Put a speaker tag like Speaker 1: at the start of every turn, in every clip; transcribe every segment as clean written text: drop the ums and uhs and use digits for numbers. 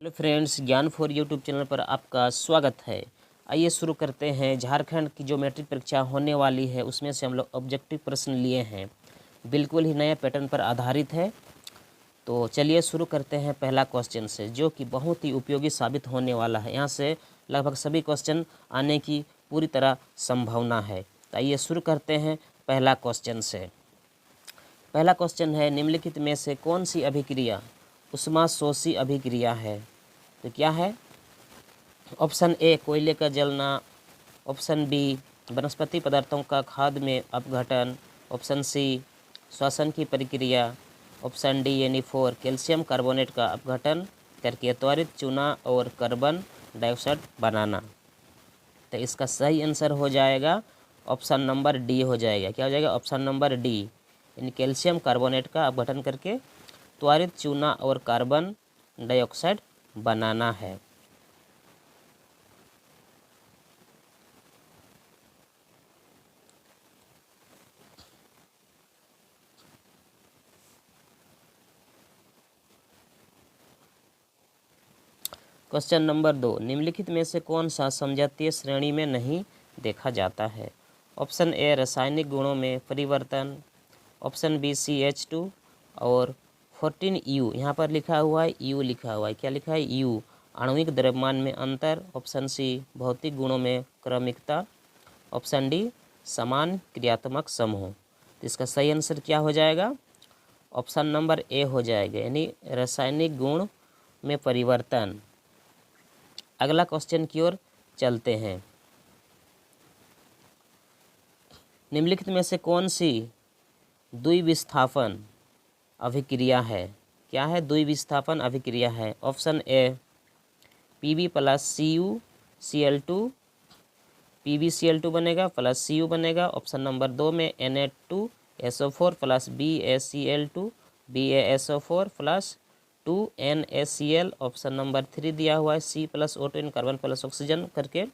Speaker 1: Hello friends, ज्ञान for YouTube channel पर आपका स्वागत है। आइए शुरू करते हैं। झारखंड की जो मैट्रिक परीक्षा होने वाली है उसमें से हम लोग ऑब्जेक्टिव प्रश्न लिए हैं, बिल्कुल ही नए पैटर्न पर आधारित है। तो चलिए शुरू करते हैं पहला क्वेश्चन से, जो कि बहुत ही उपयोगी साबित होने वाला है। यहाँ से लगभग सभी क्वेश्चन आने की पूरी तरह संभावना है। तो आइए शुरू करते हैं पहला क्वेश्चन से। पहला क्वेश्चन है, निम्नलिखित में से कौन सी अभिक्रिया उष्माशोषी अभिक्रिया है? तो क्या है? ऑप्शन ए कोयले का जलना, ऑप्शन बी वनस्पति पदार्थों का खाद में अपघटन, ऑप्शन सी श्वसन की प्रक्रिया, ऑप्शन डी यानी 4 कैल्शियम कार्बोनेट का अपघटन करके त्वरित चूना और कार्बन डाइऑक्साइड बनाना। तो इसका सही आंसर हो जाएगा ऑप्शन नंबर डी हो जाएगा। क्या हो जाएगा? ऑप्शन नंबर डी, यानी कैल्शियम कार्बोनेट का अपघटन करके त्वरित चूना और कार्बन डाइऑक्साइड बनाना है। क्वेश्चन नंबर 2, निम्नलिखित में से कौन सा समजातीय श्रेणी में नहीं देखा जाता है? ऑप्शन ए रासायनिक गुणों में परिवर्तन, ऑप्शन बी CH2 और 14U, यहाँ पर लिखा हुआ है U लिखा हुआ है। क्या लिखा है? U, आणविक द्रव्यमान में अंतर, ऑप्शन सी भौतिक गुणों में क्रमिकता, ऑप्शन डी समान क्रियात्मक समूह। तो इसका सही आंसर क्या हो जाएगा? ऑप्शन नंबर ए हो जाएगा, यानी रासायनिक गुण में परिवर्तन। अगला क्वेश्चन की ओर चलते हैं। निम्नलिखित में से कौन सी द्विविस्थापन अभिक्रिया है? क्या है? द्विविस्थापन अभिक्रिया है। ऑप्शन ए Pb प्लस CuCl2, PbCl2 बनेगा प्लस Cu बनेगा। ऑप्शन नंबर 2 में Na2SO4 plus BaCl2, BaSO4 plus 2NaCl। Option number 3 दिया हुआ है C प्लस O2 इन कार्बन प्लस ऑक्सीजन करके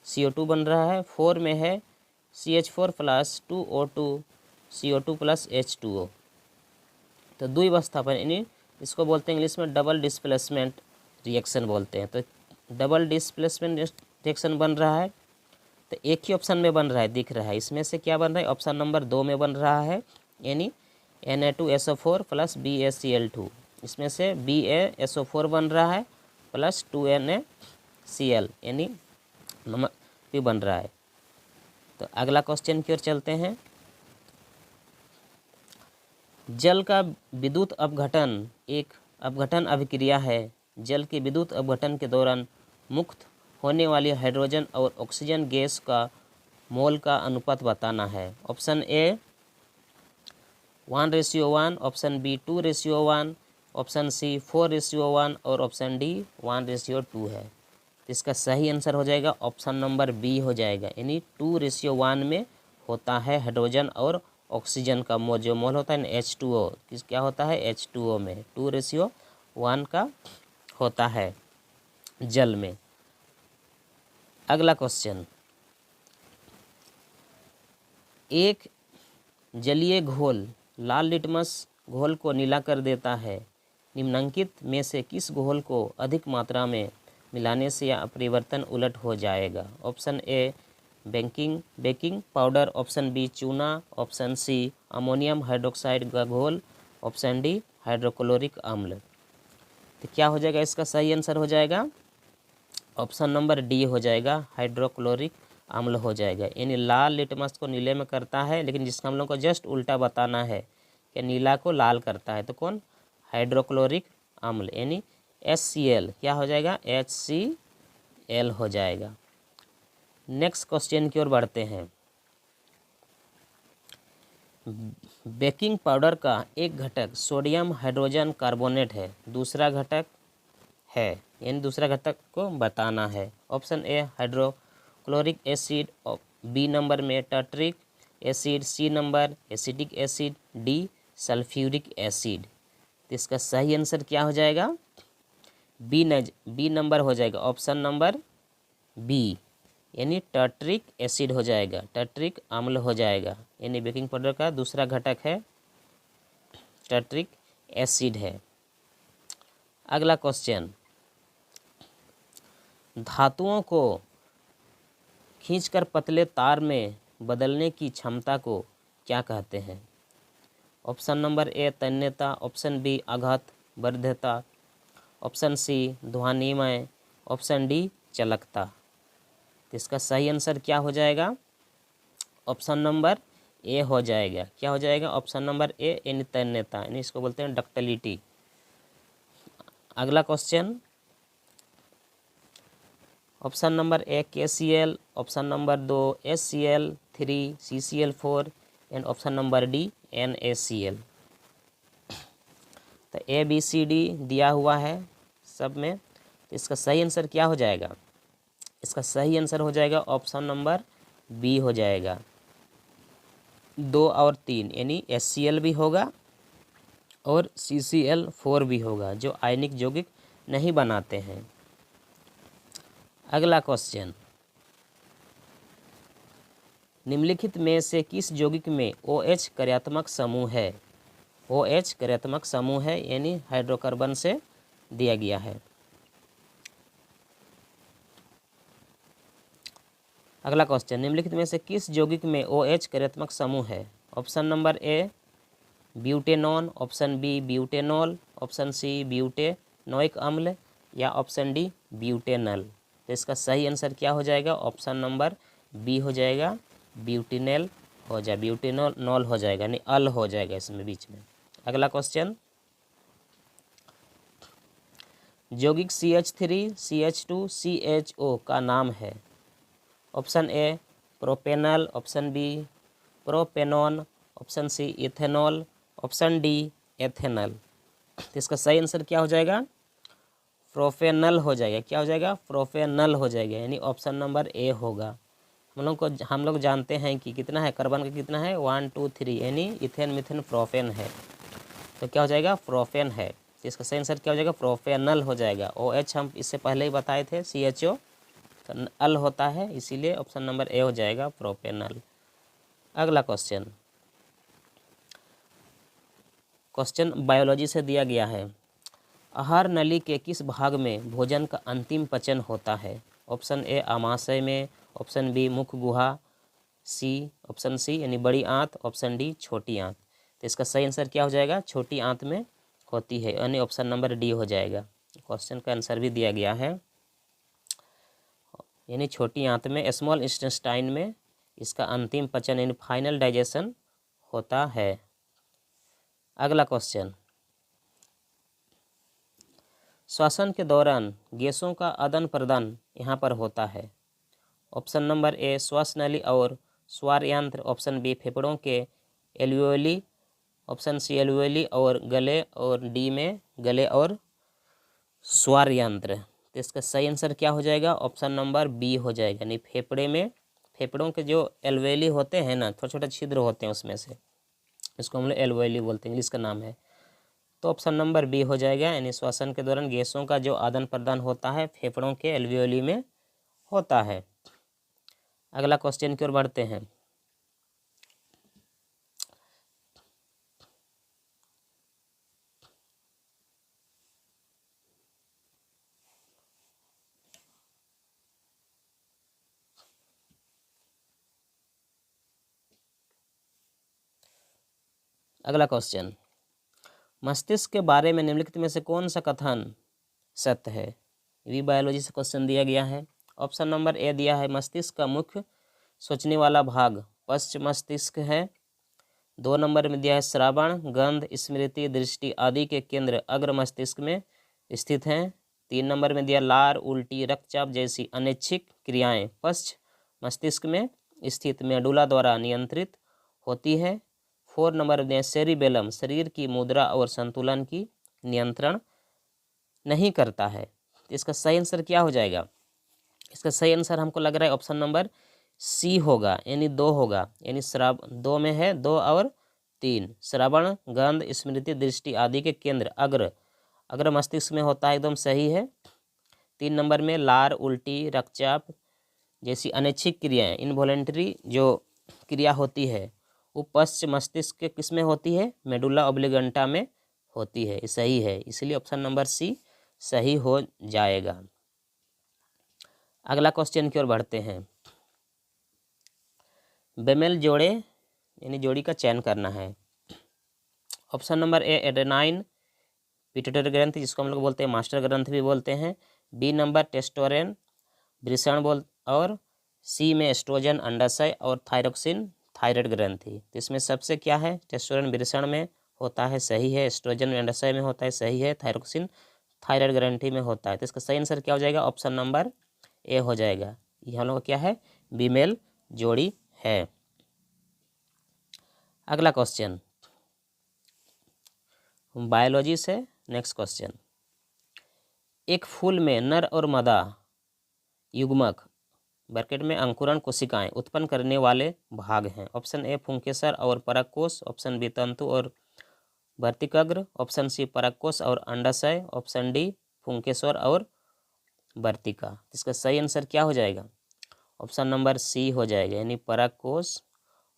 Speaker 1: CO2 बन रहा है। 4 में है CH4 plus 2O2 CO2 plus H2O। तो द्विविस्थापन यानी इसको बोलते हैं इंग्लिश में डबल डिस्प्लेसमेंट रिएक्शन बोलते हैं। तो डबल डिस्प्लेसमेंट रिएक्शन बन रहा है, तो एक ही ऑप्शन में बन रहा है, दिख रहा है। इसमें से क्या बन रहा है? ऑप्शन नंबर 2 में बन रहा है, यानी Na2SO4 प्लस BaCl2। इसमें से BaSO4 बन रहा है प्लस 2NaCl, यानी नमक भी बन रहा है। तो अगला क्वेश्चन की ओर चलते हैं। जल का विद्युत अपघटन एक अपघटन अभिक्रिया है। जल के विद्युत अपघटन के दौरान मुक्त होने वाली हाइड्रोजन और ऑक्सीजन गैस का मोल का अनुपात बताना है। Option A 1:1, option B 2:1, option C 4:1 और ऑप्शन डी 1:2 है। तो इसका सही आंसर हो जाएगा ऑप्शन नंबर बी हो जाएगा, यानी 2:1 में होता है हाइड्रोजन और ऑक्सीजन का मोल। जो मोल होता है H2O, किस क्या होता है? H2O में 2:1 का होता है जल में। अगला क्वेश्चन, एक जलीय घोल लाल लिटमस घोल को नीला कर देता है। निम्नलिखित में से किस घोल को अधिक मात्रा में मिलाने से यह परिवर्तन उलट हो जाएगा? Option A baking powder, option B चूना, ऑप्शन सी अमोनियम हाइड्रोक्साइड का घोल, ऑप्शन डी हाइड्रोक्लोरिक अम्ल। तो क्या हो जाएगा? इसका सही आंसर हो जाएगा ऑप्शन नंबर डी हो जाएगा, हाइड्रोक्लोरिक अम्ल हो जाएगा। यानी लाल लिटमस को नीले में करता है, लेकिन जिसका हम लोग को जस्ट उल्टा बताना है कि नीला को लाल करता है, तो कौन? हाइड्रोक्लोरिक अम्ल, यानी HCl। क्या हो जाएगा? HCl हो जाएगा। नेक्स्ट क्वेश्चन की ओर बढ़ते हैं। बेकिंग पाउडर का एक घटक सोडियम हाइड्रोजन कार्बोनेट है, दूसरा घटक है, यानी दूसरा घटक को बताना है। Option A hydrochloric acid, B number में tartaric acid, C number acetic acid, D sulphuric acid. तो इसका सही आंसर क्या हो जाएगा? बी नंबर हो जाएगा, ऑप्शन नंबर बी, यानी टार्टरिक एसिड हो जाएगा, टार्टरिक अम्ल हो जाएगा। यानी बेकिंग पाउडर का दूसरा घटक है टार्टरिक एसिड है। अगला क्वेश्चन, धातुओं को खींचकर पतले तार में बदलने की क्षमता को क्या कहते हैं? ऑप्शन नंबर ए तन्यता, ऑप्शन बी आघात वर्ध्यता, ऑप्शन सी ध्वनिमय, ऑप्शन डी चलकता। तो इसका सही आंसर क्या हो जाएगा? ऑप्शन नंबर ए हो जाएगा। क्या हो जाएगा? ऑप्शन नंबर ए यानी तन्यता, यानी इसको बोलते हैं डक्टिलिटी। अगला question, option number A KCl, option number 2 HCl, 3 CCl4 and option number D NaCl। तो ABCD दिया हुआ है सब में, तो इसका सही आंसर क्या हो जाएगा? इसका सही आंसर हो जाएगा ऑप्शन नंबर बी हो जाएगा। 2 और 3 यानी HCl भी होगा और CCl4 भी होगा, जो आयनिक यौगिक नहीं बनाते हैं। अगला क्वेश्चन, निम्नलिखित में से किस यौगिक में OH कार्यात्मक समूह है? OH कार्यात्मक समूह है यानी हाइड्रोकार्बन से दिया गया है। अगला क्वेश्चन, निम्नलिखित में से किस यौगिक में OH कार्यात्मक समूह है? Option number A butanone, option B butanol, option C butanoic अम्ल या ऑप्शन डी ब्यूटेनल। तो इसका सही आंसर क्या हो जाएगा? ऑप्शन नंबर बी हो जाएगा, ब्यूटेनल हो जाए, ब्यूटेनॉल हो जाएगा, यानी अल हो जाएगा इसमें बीच में। अगला क्वेश्चन, यौगिक CH3 CH2 CHO का नाम है? Option A propanal, option B propanone, option C ethanol, option D ethanal. तो इसका सही आंसर क्या हो जाएगा? प्रोपेनल हो जाएगा। क्या हो जाएगा? प्रोपेनल हो जाएगा, यानी ऑप्शन नंबर ए होगा। हम लोग जानते हैं कि कितना है कार्बन का, कितना है 1 2 3, यानी इथेन मिथेन प्रोपेन है, तो क्या हो जाएगा? प्रोपेन है। तो इसका सही आंसर क्या हो जाएगा? प्रोपेनल हो जाएगा। OH हम इससे पहले ही बताए थे, CHO तो अल होता है, इसीलिए ऑप्शन नंबर ए हो जाएगा, प्रोपेनल। अगला क्वेश्चन, क्वेश्चन बायोलॉजी से दिया गया है। आहार नली के किस भाग में भोजन का अंतिम पचन होता है? ऑप्शन ए आमाशय में, ऑप्शन बी मुख गुहा, ऑप्शन सी यानी बड़ी आंत, ऑप्शन डी छोटी आंत। तो इसका सही आंसर क्या हो जाएगा? छोटी आंत में होती है, यानी ऑप्शन नंबर डी हो जाएगा। क्वेश्चन का आंसर भी दिया गया है, यानी छोटी आंत में, स्मॉल इंटेस्टाइन में इसका अंतिम पचन यानी फाइनल डाइजेशन होता है। अगला क्वेश्चन, श्वसन के दौरान गैसों का आदान प्रदान यहाँ पर होता है। ऑप्शन नंबर ए श्वास नली और स्वार यंत्र, ऑप्शन बी फेफड़ों के एल्वियोली, ऑप्शन सी एल्वियोली और गले, और डी में गले और स्वार यंत्र। तो इसका सही आंसर क्या हो जाएगा? ऑप्शन नंबर बी हो जाएगा, यानी फेफड़े में, फेफड़ों के जो एल्वियोली होते हैं ना, छोटे छोटे छिद्र होते हैं उसमें से, इसको हम लोग एल्वियोली बोलते हैं, इंग्लिश का नाम है। तो ऑप्शन नंबर बी हो जाएगा, यानी श्वसन के दौरान गैसों का जो आदान प्रदान होता है फेफड़ों के एल्वियोली में होता है। अगला क्वेश्चन की ओर बढ़ते हैं। अगला क्वेश्चन, मस्तिष्क के बारे में निम्नलिखित में से कौन सा कथन सत्य है? ये भी बायोलॉजी से क्वेश्चन दिया गया है। ऑप्शन नंबर ए दिया है, मस्तिष्क का मुख्य सोचने वाला भाग पश्च मस्तिष्क है। 2 नंबर में दिया है, श्रवण, गंध, स्मृति, दृष्टि आदि के केंद्र अग्र मस्तिष्क में स्थित हैं। 3 नंबर में दिया, लार, उल्टी, रक्तचाप जैसी अनैच्छिक क्रियाएं पश्च मस्तिष्क में स्थित मेडुला द्वारा नियंत्रित होती है। 4 नंबर में सेरिबेलम शरीर की मुद्रा और संतुलन की नियंत्रण नहीं करता है। तो इसका सही आंसर क्या हो जाएगा? इसका सही आंसर हमको लग रहा है ऑप्शन नंबर सी होगा, यानी 2 होगा, यानी दो में है 2 और 3, श्रवण, गंध, स्मृति, दृष्टि आदि के केंद्र अग्र मस्तिष्क में होता है, एकदम सही है। 3 नंबर में लार, उल्टी, रक्तचाप जैसी अनैच्छिक क्रियाएं, इनवॉलेंटरी जो क्रिया होती है वो पश्च मस्तिष्क के किस में होती है? मेडुला ऑब्लिगेंटा में होती है। सही है, इसलिए ऑप्शन नंबर सी सही हो जाएगा। अगला क्वेश्चन की ओर बढ़ते हैं। बेमेल जोड़े यानी जोड़ी का चयन करना है। ऑप्शन नंबर ए एडेनाइन पिट्यूटरी ग्रंथि, जिसको हम लोग बोलते हैं मास्टर ग्रंथि भी बोलते हैं। बी नंबर टेस्टोरेन वृषण और सी में एस्ट्रोजन अंडाशय और थायरोक्सिन थायराइड ग्रंथि। तो इसमें सबसे क्या है, टेस्टोरेन वृषण में होता है, सही है। एस्ट्रोजन अंडाशय में होता है, सही है। थायरोक्सिन थायराइड ग्रंथि में होता है। तो इसका सही आंसर क्या हो जाएगा, ऑप्शन नंबर ए हो जाएगा। ये हम लोग क्या है, बीमेल जोड़ी है। अगला क्वेश्चन बायोलॉजी से नेक्स्ट क्वेश्चन। एक फूल में नर और मादा युग्मक ब्रैकेट में अंकुरण कोशिकाएं उत्पन्न करने वाले भाग हैं। ऑप्शन ए पुंकेसर और परागकोश, ऑप्शन बी तंतु और वर्तिकग्र, ऑप्शन सी परागकोश और अंडाशय, ऑप्शन डी पुंकेसर और वर्तिका। इसका सही आंसर क्या हो जाएगा, ऑप्शन नंबर सी हो जाएगा, यानी परागकोश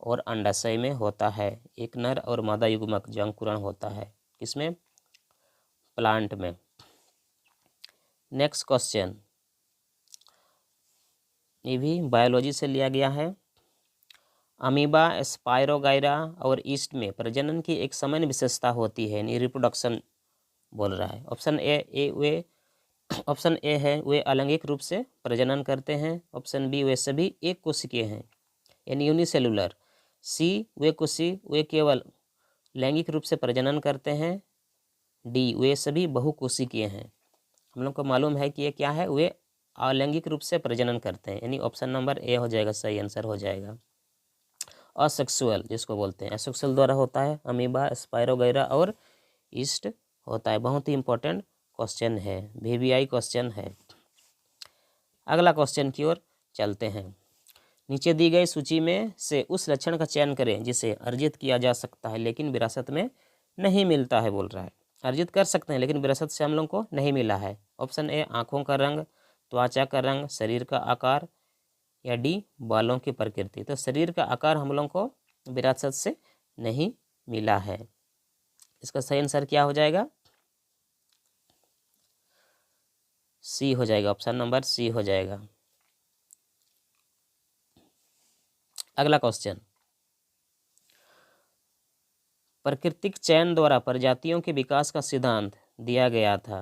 Speaker 1: और अंडाशय में होता है एक नर और मादा युग्मक जो अंकुरण होता है। किसमें, प्लांट में। नेक्स्ट क्वेश्चन ये भी बायोलॉजी से लिया गया है। अमीबा, स्पायरोगाइरा और ईस्ट में प्रजनन की एक सामान्य विशेषता होती है, यानी रिप्रोडक्शन बोल रहा है। ऑप्शन ए है वे अलैंगिक रूप से प्रजनन करते हैं। ऑप्शन बी वे सभी एक कोशिकीय हैं, यानी यूनिसेलुलर। सी वे केवल लैंगिक रूप से प्रजनन करते हैं। डी वे सभी बहुकोशिकीय हैं। हम लोग को मालूम है कि ये क्या है, वे अलैंगिक रूप से प्रजनन करते हैं, यानी ऑप्शन नंबर ए हो जाएगा, सही आंसर हो जाएगा। असेक्सुअल जिसको बोलते हैं, असेक्सुअल द्वारा होता है, अमीबा, स्पायरोगाइरा और ईस्ट होता है। बहुत ही इंपॉर्टेंट क्वेश्चन है, वीवीआई क्वेश्चन है। अगला क्वेश्चन की ओर चलते हैं। नीचे दी गई सूची में से उस लक्षण का चयन करें जिसे अर्जित किया जा सकता है लेकिन विरासत में नहीं मिलता है, बोल रहा है। अर्जित कर सकते हैं लेकिन विरासत से हम लोग को नहीं मिला है। ऑप्शन ए आँखों का रंग, त्वचा का रंग, शरीर का आकार, या डी बालों की प्रकृति। तो शरीर का आकार हम लोग को विरासत से नहीं मिला है। इसका सही आंसर क्या हो जाएगा, सी हो जाएगा, ऑप्शन नंबर सी हो जाएगा। अगला क्वेश्चन, प्राकृतिक चयन द्वारा प्रजातियों के विकास का सिद्धांत दिया गया था।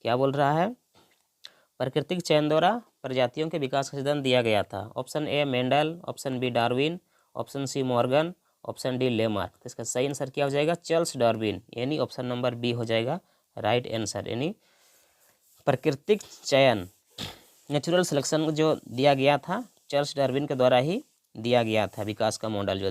Speaker 1: क्या बोल रहा है, प्राकृतिक चयन द्वारा प्रजातियों के विकास का सिद्धांत दिया गया था। Option A Mendel, option B Darwin, option C Morgan, option D Lamarck. तो इसका सही आंसर क्या हो जाएगा, चार्ल्स डार्विन, यानी ऑप्शन नंबर बी हो जाएगा राइट आंसर। यानी प्राकृतिक चयन नेचुरल सिलेक्शन जो दिया गया था चार्ल्स डार्विन के द्वारा ही दिया गया था, विकास का मॉडल जो